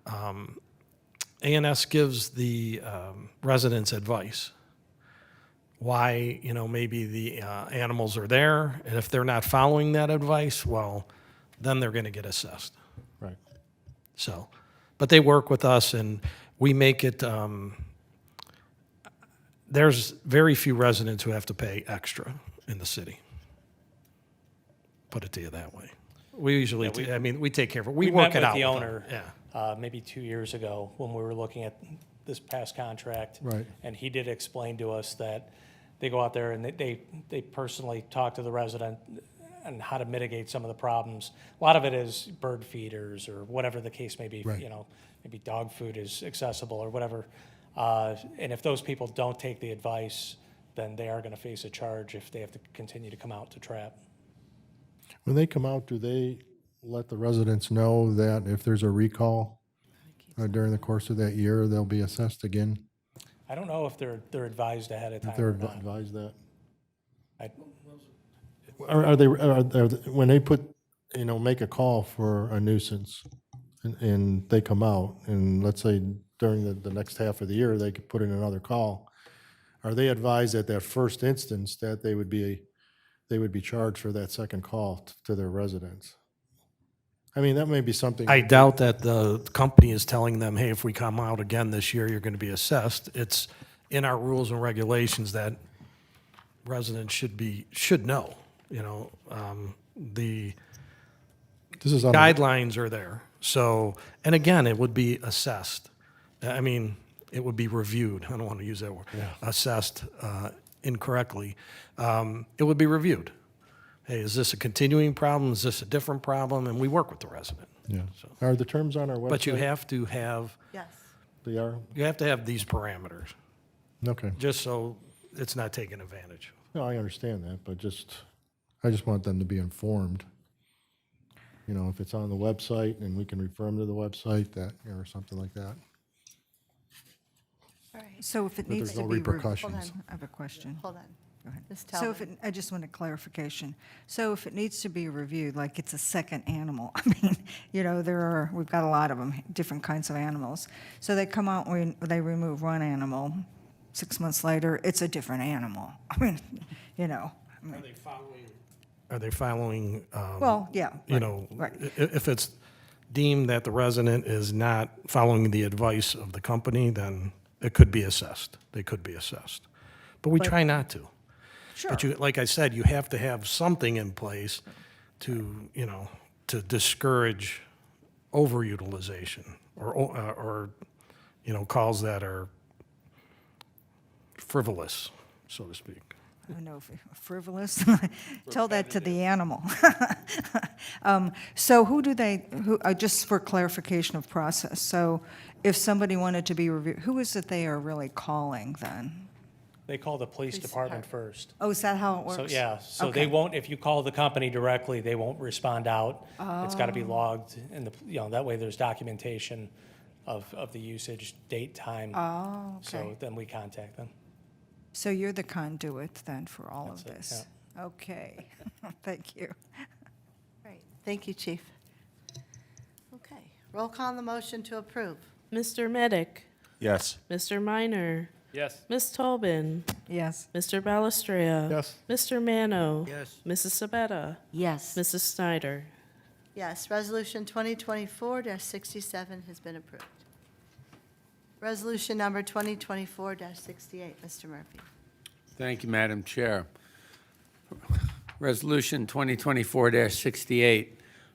ANS gives the residents advice. Why, maybe the animals are there, and if they're not following that advice, well, then they're going to get assessed. Right. So, but they work with us, and we make it, there's very few residents who have to pay extra in the city. Put it to you that way. We usually, we take care of it. We work it out. We met with with the them. owner maybe 2 years ago when we were looking at this past contract. Right. And he did explain to us that they go out there and they personally talk to the resident and how to mitigate some of the problems. A lot of it is bird feeders or whatever the case may be. Right. Maybe dog food is accessible or whatever. And if those people don't take the advice, then they are going to face a charge if they have to continue to come out to trap. When they come out, do they let the residents know that if there's a recall during the course of that year, they'll be assessed again? I don't know if they're advised ahead of time If they're or not. advised that? I- Are they, when they make a call for a nuisance and they come out, and let's say during the next half of the year, they could put in another call, are they advised at that first instance that they would be charged for that second call to their residents? I mean, that may be something. I doubt that the company is telling them, hey, if we come out again this year, you're going to be assessed. It's in our rules and regulations that residents should know, the This is on the- guidelines are there. So, and again, it would be assessed. I mean, it would be reviewed. I don't want to use that word. Assessed incorrectly. It would be reviewed. Hey, is this a continuing problem? Is this a different problem? And we work with the resident. Yeah. Are the terms on our website? But you have to have, Yes. They are? you have to have these parameters, Okay. just so it's not taken advantage of. No, I understand that, but I just want them to be informed. If it's on the website and we can refer them to the website, that, or something like that. All right, So if it But needs there's to no be. repercussions. Hold on. I have a question. hold on. Go ahead. Ms. So if Talbot. I just want a clarification. So if it needs to be reviewed, like it's a second animal, I mean, we've got a lot of them, different kinds of animals. So they come out, they remove one animal, 6 months later, it's a different animal. I mean, Are they following, well, yeah. Right. if it's deemed that the resident is not following the advice of the company, then it could be assessed. They could be assessed. But we try not to. Sure. But like I said, you have to have something in place to, to discourage overutilization or calls that are frivolous, so to speak. I don't know if frivolous. Tell that to the animal. So just for clarification of process, so if somebody wanted to be reviewed, who is it they are really calling then? They call the police department first. Oh, is that how it So, works? yeah, so they Okay. won't, if you call the company directly, they won't respond out. It's got to be logged, and that way there's documentation of the usage, date, time. Oh, So okay. then we contact them. So you're the conduit then for all of That's it, this? Okay, thank you. Great, thank you, Chief. Okay, roll call on the motion to approve. Mr. Medic, Yes. Mr. Minor, Yes. Ms. Tobin, Yes. Mr. Balestria. Yes. Mr. Mano. Yes. Mrs. Sabetta. Yes. Mrs. Snyder. Yes, Resolution 2024-67 has been approved. Resolution number 2024-68, Mr. Murphy. Thank you, Madam Chair. Resolution 2024-68,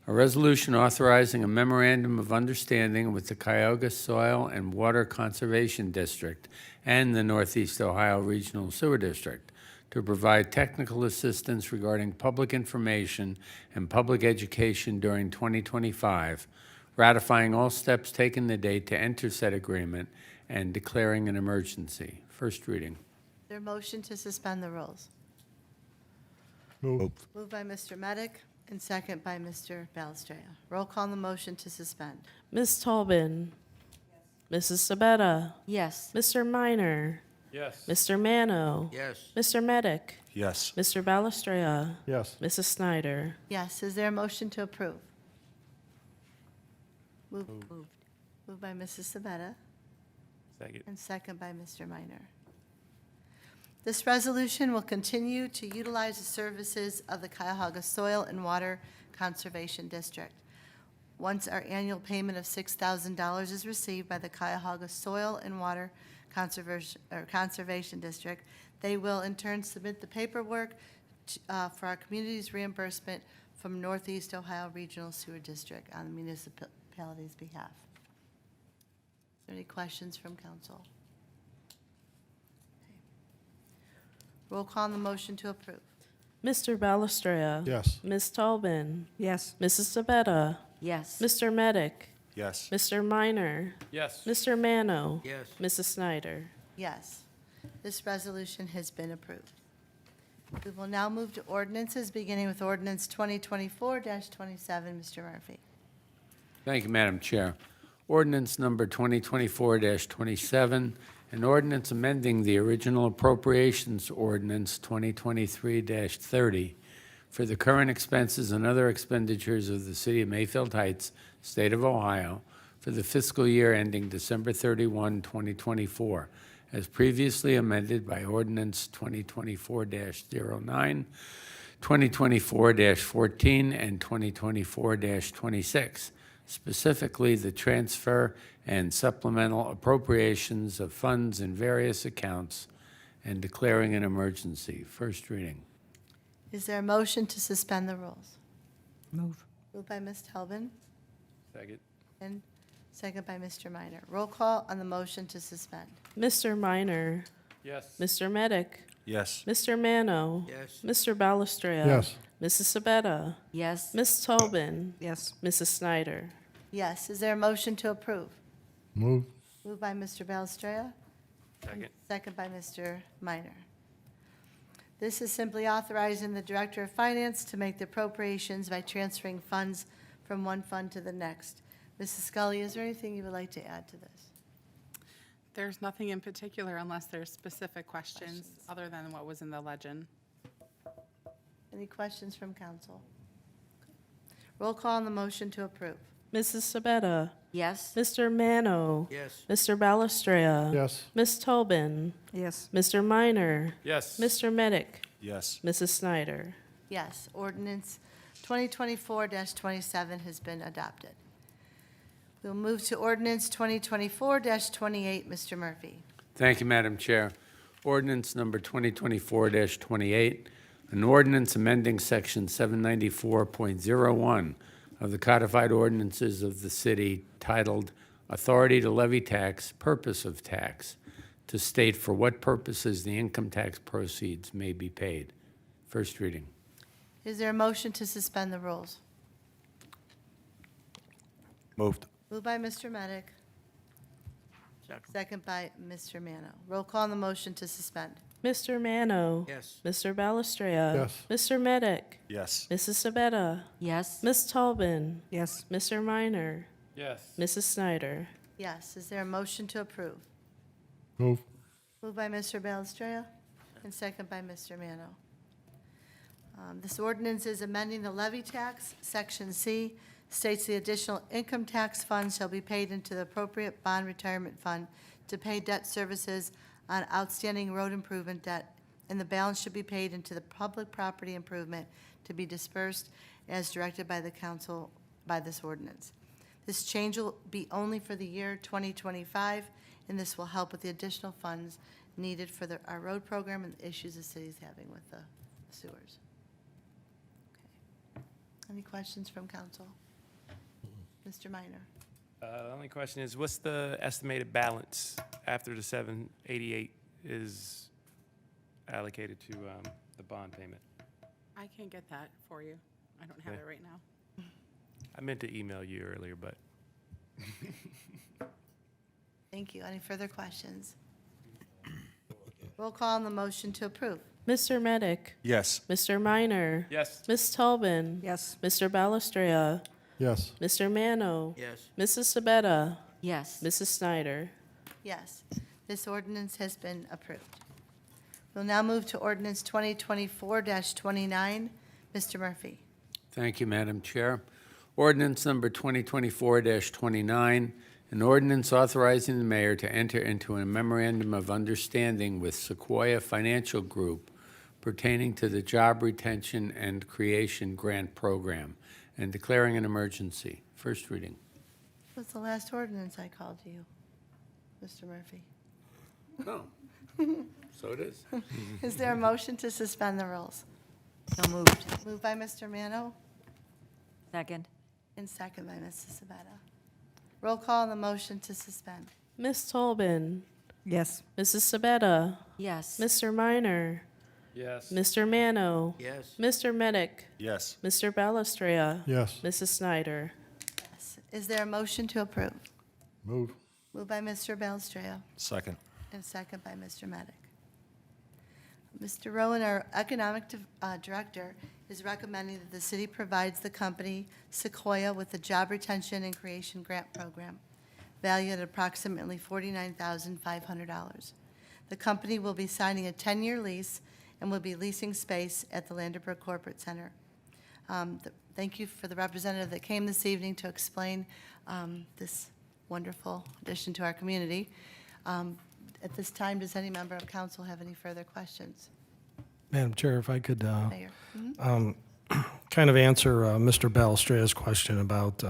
a resolution authorizing a memorandum of understanding with the Cuyahoga Soil and Water Conservation District and the Northeast Ohio Regional Sewer District to provide technical assistance regarding public information and public education during 2025, ratifying all steps taken to date to enter said agreement, and declaring an emergency. First reading. Is there a motion to suspend the rules? Move. Moved by Mr. Medic and second by Mr. Balestria. Roll call on the motion to suspend. Ms. Tobin. Mrs. Sabetta. Yes. Mr. Minor. Yes. Mr. Mano. Yes. Mr. Medic. Yes. Mr. Balestria. Yes. Mrs. Snyder. Yes, is there a motion to approve? Moved by Mrs. Sabetta, Second. And second by Mr. Minor. This resolution will continue to utilize the services of the Cuyahoga Soil and Water Conservation District. Once our annual payment of $6,000 is received by the Cuyahoga Soil and Water Conservation District, they will in turn submit the paperwork for our community's reimbursement from Northeast Ohio Regional Sewer District on the municipality's behalf. Is there any questions from council? Okay. Roll call on the motion to approve. Mr. Balestria. Yes. Ms. Tobin. Yes. Mrs. Sabetta. Yes. Mr. Medic. Yes. Mr. Minor. Yes. Mr. Mano. Yes. Mrs. Snyder. Yes, this resolution has been approved. We will now move to ordinances, beginning with ordinance 2024-27. Mr. Murphy. Thank you, Madam Chair. Ordinance number 2024-27, an ordinance amending the original appropriations ordinance 2023-30 for the current expenses and other expenditures of the City of Mayfield Heights, State of Ohio, for the fiscal year ending December 31, 2024, as previously amended by ordinance 2024-09, 2024-14, and 2024-26, specifically the transfer and supplemental appropriations of funds in various accounts and declaring an emergency. First reading. Is there a motion to suspend the rules? Move. Moved by Ms. Tobin Second. and second by Mr. Minor. Roll call on the motion to suspend. Mr. Minor. Yes. Mr. Medic. Yes. Mr. Mano. Yes. Mr. Balestria. Yes. Mrs. Sabetta. Yes. Ms. Tobin. Yes. Mrs. Snyder. Yes, is there a motion to approve? Move. Moved by Mr. Balestria. Second. Second by Mr. Minor. This is simply authorizing the Director of Finance to make the appropriations by transferring funds from one fund to the next. Mrs. Scully, is there anything you would like to add to this? There's nothing in particular unless there's specific questions other than what was in the legend. Any questions from council? Roll call on the motion to approve. Mrs. Sabetta. Yes. Mr. Mano. Yes. Mr. Balestria. Yes. Ms. Tobin. Yes. Mr. Minor. Yes. Mr. Medic. Yes. Mrs. Snyder. Yes, ordinance 2024-27 has been adopted. We'll move to ordinance 2024-28. Mr. Murphy. Thank you, Madam Chair. Ordinance number 2024-28, an ordinance amending section 794.01 of the codified ordinances of the city titled Authority to Levy Tax, Purpose of Tax, to state for what purposes the income tax proceeds may be paid. First reading. Is there a motion to suspend the rules? Moved. Moved by Mr. Medic, Second. second by Mr. Mano. Roll call on the motion to suspend. Mr. Mano. Yes. Mr. Balestria. Yes. Mr. Medic. Yes. Mrs. Sabetta. Yes. Ms. Tobin. Yes. Mr. Minor. Yes. Mrs. Snyder. Yes, is there a motion to approve? Move. Moved by Mr. Balestria and second by Mr. Mano. This ordinance is amending the levy tax. Section C states the additional income tax funds shall be paid into the appropriate bond retirement fund to pay debt services on outstanding road improvement debt, and the balance should be paid into the public property improvement to be dispersed as directed by the council by this ordinance. This change will be only for the year 2025, and this will help with the additional funds needed for our road program and the issues the city's having with the sewers. Okay. Any questions from council? Mr. Minor? The only question is, what's the estimated balance after the 788 is allocated to the bond payment? I can get that for you. I don't have Okay. it right now. I meant to email you earlier, but Thank you. Any further questions? Roll call on the motion to approve. Mr. Medic. Yes. Mr. Minor. Yes. Ms. Tobin. Yes. Mr. Balestria. Yes. Mr. Mano. Yes. Mrs. Sabetta. Yes. Mrs. Snyder. Yes, this ordinance has been approved. We'll now move to ordinance 2024-29. Mr. Murphy. Thank you, Madam Chair. Ordinance number 2024-29, An ordinance authorizing the mayor to enter into a memorandum of understanding with Sequoia Financial Group pertaining to the Job Retention and Creation Grant Program and declaring an emergency. First reading. What's the last ordinance I called you, Mr. Murphy? No. So it is. Is there a motion to suspend the rules? So moved. Moved by Mr. Mano Second. and second by Mrs. Sabetta. Roll call on the motion to suspend. Ms. Tolbin, Yes. Mrs. Sabetta, Yes. Mr. Minor, Yes. Mr. Mano, Yes. Mr. Medic, Yes. Mr. Balestria, Yes. Mrs. Snyder. Yes. Is there a motion to approve? Move. Moved by Mr. Belstrea Second. and second by Mr. Medic. Mr. Rowan, our economic director, is recommending that the city provides the company Sequoia with the Job Retention and Creation Grant Program, valued at approximately $49,500. The company will be signing a 10-year lease and will be leasing space at the Landerbrook Corporate Center. Thank you for the representative that came this evening to explain this wonderful addition to our community. At this time, does any member of council have any further questions? Madam Chair, if I could Mayor? Mhm. kind of answer Mr. Balestrea's question about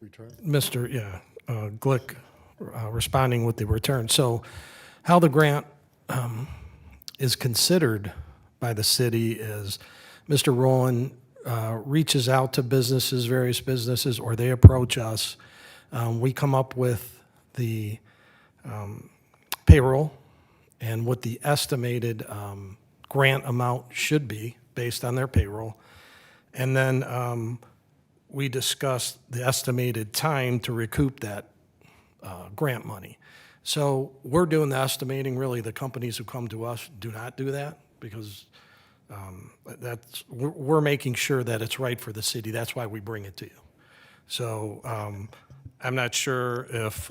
Return. Mr. Glick responding with the return. So how the grant is considered by the city is Mr. Rowland reaches out to businesses, various businesses, or they approach us. We come up with the payroll and what the estimated grant amount should be based on their payroll. And then we discuss the estimated time to recoup that grant money. So we're doing the estimating. Really, the companies who come to us do not do that because we're making sure that it's right for the city. That's why we bring it to you. So I'm not sure if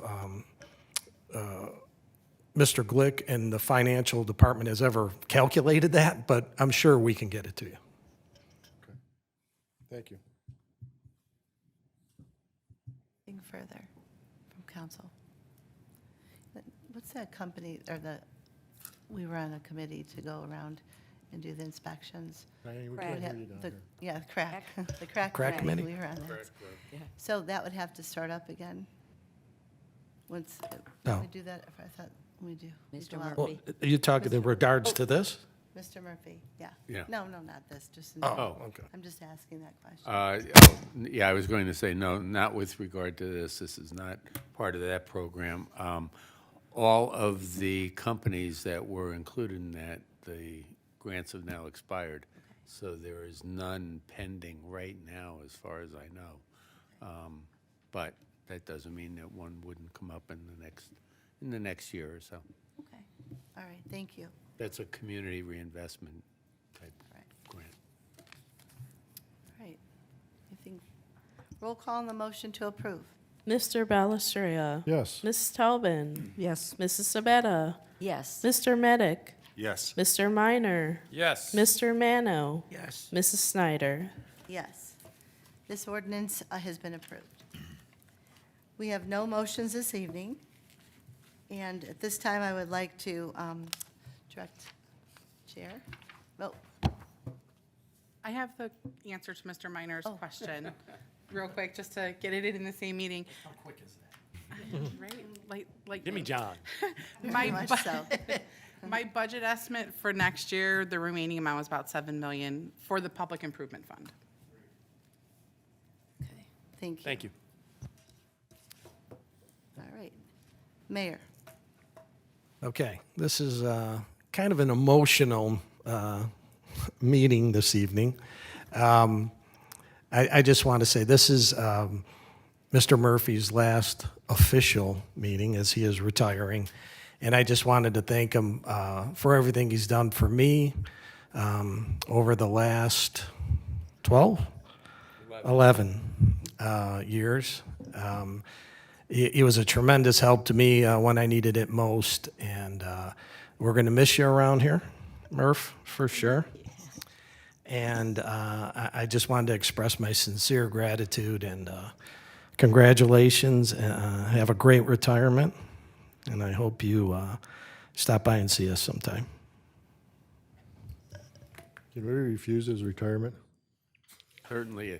Mr. Glick and the financial department has ever calculated that, but I'm sure we can get it to you. Thank you. Anything further from council? What's that company, or we were on a committee to go around and do the inspections. Diane, we Crack. can't Yeah, hear you down the- here. Yeah, crack, the crack Crack committee, committee? we were on that. So that would have to start up again? Once, No. we do that, I thought we do. we Mr. go out. Murphy. Well, are you talking in regards to this? Mr. Murphy, yeah. Yeah. No, not this, just, Oh, okay. I'm just asking that question. Yeah, I was going to say, no, not with regard to this. This is not part of that program. All of the companies that were included in that, the grants have now expired. So there is none pending right now, as far as I know. But that doesn't mean that one wouldn't come up in the next year or so. Okay, all right, thank you. That's a community reinvestment type All right. grant. All right. I think, roll call on the motion to approve. Mr. Balestria. Yes. Mrs. Tobin. Yes. Mrs. Sabetta. Yes. Mr. Medic. Yes. Mr. Minor. Yes. Mr. Mano. Yes. Mrs. Snyder. Yes. This ordinance has been approved. We have no motions this evening, and at this time, I would like to direct Chair. Oh, I have the answer to Mr. Minor's Oh. question, real quick, just to get it in the same meeting. How quick is that? Right, like. Give me John. very My much bu- so. My budget estimate for next year, the remaining amount was about 7 million for the Public Improvement Fund. Okay, thank you. Thank you. All right. Mayor. Okay, this is kind of an emotional meeting this evening. I just want to say this is Mr. Murphy's last official meeting as he is retiring. And I just wanted to thank him for everything he's done for me over the last 11 years. He was a tremendous help to me when I needed it most, and we're going to miss you around here, Murph, for sure. And I just wanted to express my sincere gratitude and congratulations. Have a great retirement, and I hope you stop by and see us sometime. Can we refuse his retirement? Certainly.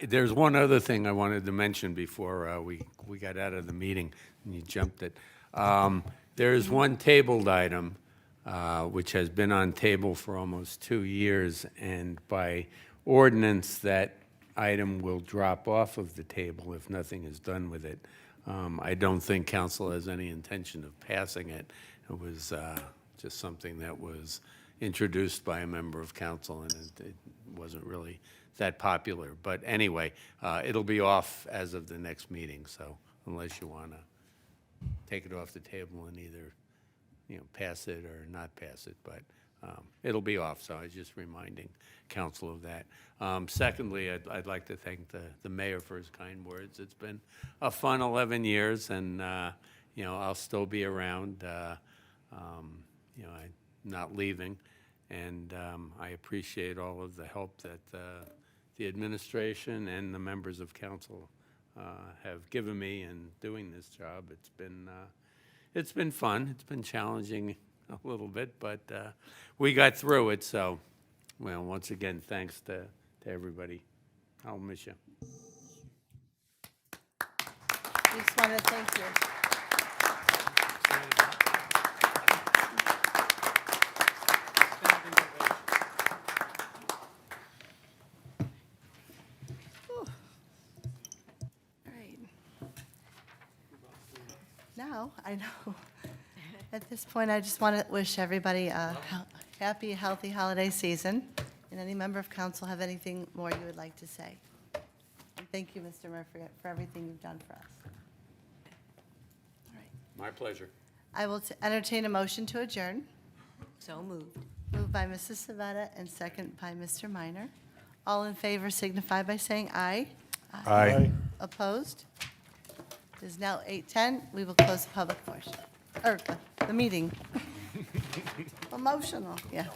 There's one other thing I wanted to mention before we got out of the meeting, and you jumped it. There is one tabled item, which has been on table for almost 2 years, and by ordinance, that item will drop off of the table if nothing is done with it. I don't think council has any intention of passing it. It was just something that was introduced by a member of council, and it wasn't really that popular. But anyway, it'll be off as of the next meeting, so unless you want to take it off the table and either, pass it or not pass it, but it'll be off, so I was just reminding council of that. Secondly, I'd like to thank the mayor for his kind words. It's been a fun 11 years, and, I'll still be around. I'm not leaving, and I appreciate all of the help that the administration and the members of council have given me in doing this job. It's been fun. It's been challenging a little bit, but we got through it. So, well, once again, thanks to everybody. I'll miss you. We just want to thank you. Now, I know, at this point, I just want to wish everybody a happy, healthy holiday season. And any member of council have anything more you would like to say? And thank you, Mr. Murphy, for everything you've done for us. All right. My pleasure. I will entertain a motion to adjourn. So moved. Moved by Mrs. Savetta and second by Mr. Minor. All in favor signify by saying aye. Aye. Opposed? It is now 8:10. We will close the public portion, or the meeting. Emotional, yeah.